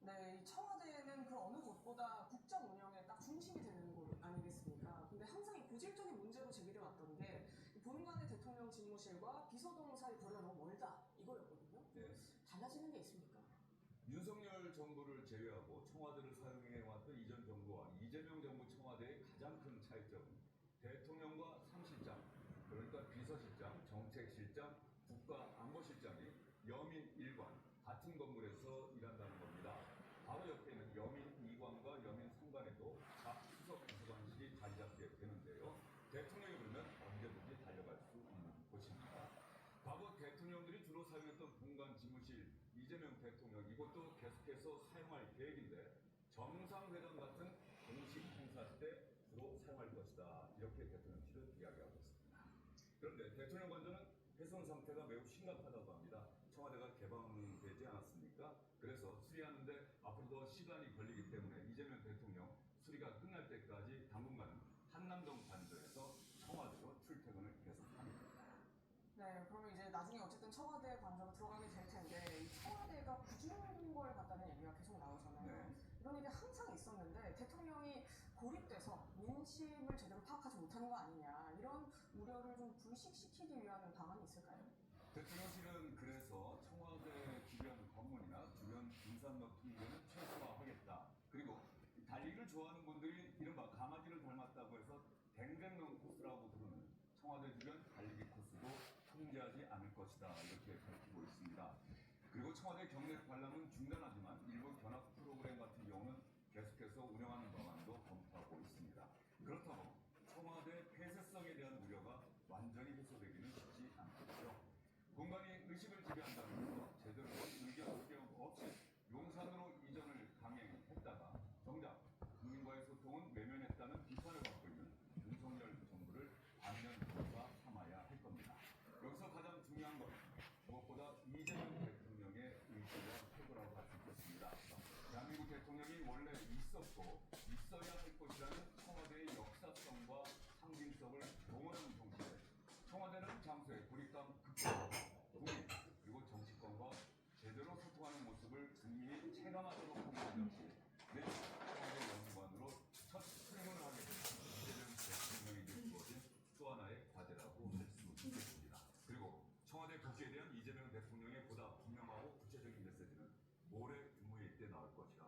네, 이 청와대는 그 어느 곳보다 국정 운영의 딱 중심이 되는 곳 아니겠습니까? 근데 항상 이 고질적인 문제로 제기돼 왔던 게 본관의 대통령 집무실과 비서동 사이 거리가 너무 멀다 이거였거든요. 네. 달라지는 게 있습니까? 윤석열 정부를 제외하고 청와대를 사용해왔던 이전 정부와 이재명 정부 청와대의 가장 큰 차이점은 대통령과 3실장, 그러니까 비서실장, 정책실장, 국가안보실장이 여민 1관, 같은 건물에서 일한다는 겁니다. 바로 옆에 있는 여민 2관과 여민 3관에도 수석 비서관실이 자리 잡게 되는데요. 대통령이 그러면 언제든지 달려갈 수 있는 곳입니다. 과거 대통령들이 주로 사용했던 본관 집무실 이재명 대통령 이것도 계속해서 사용할 계획인데 정상회담 같은 공식 행사 때 주로 사용할 것이다 이렇게 대통령실은 이야기하고 있습니다. 그런데 대통령 관저는 훼손 상태가 매우 심각하다고 합니다. 청와대가 개방되지 않았습니까? 그래서 수리하는데 앞으로 더 시간이 걸리기 때문에 이재명 대통령 수리가 끝날 때까지 당분간은 한남동 관저에서 청와대로 출퇴근을 계속합니다. 네, 그러면 이제 나중에 어쨌든 청와대 관저로 들어가게 될 텐데 이 청와대가 부족한 걸 같다는 얘기가 계속 나오잖아요. 네. 이런 일이 항상 있었는데 대통령이 고립돼서 민심을 제대로 파악하지 못하는 거 아니냐 이런 우려를 좀 불식시키기 위한 방안이 있을까요? 대통령실은 그래서 청와대 주변 검문이나 주변 등산로 통제는 최소화하겠다. 그리고 달리기를 좋아하는 분들이 이른바 강아지를 닮았다고 해서 댕댕런 코스라고 부르는 청와대 주변 달리기 코스도 통제하지 않을 것이다. 이렇게 밝히고 있습니다. 그리고 청와대 경내 관람은 중단하지만 일부 견학 프로그램 같은 경우는 계속해서 운영하는 방안도 검토하고 있습니다. 그렇다고 청와대 폐쇄성에 대한 우려가 완전히 해소되기는 쉽지 않겠죠. 공간이 의식을 지배한다는 것도 제대로 된 의견 수렴 없이 용산으로 이전을 강행했다가 정작 국민과의 소통은 외면했다는 비판을 받고 있는 윤석열 정부를 반면교사 삼아야 할 겁니다. 여기서 가장 중요한 건 무엇보다 이재명 대통령의 의지와 태도라고 할 수 있겠습니다. 대한민국 대통령이 원래 있었고 있어야 할 것이라는 청와대의 역사성과 상징성을 동원하는 동시에 청와대는 장소의 고립감 극복, 국민 그리고 정치권과 제대로 소통하는 모습을 국민이 체감하도록 하는 것 역시 내일 청와대 연구관으로 첫 출근을 하게 된 이재명 대통령에게 주어진 또 하나의 과제라고 할 수 있겠습니다. 그리고 청와대 복귀에 대한 이재명 대통령의 보다 분명하고 구체적인 메시지는 모레 근무일 때 나올 것이라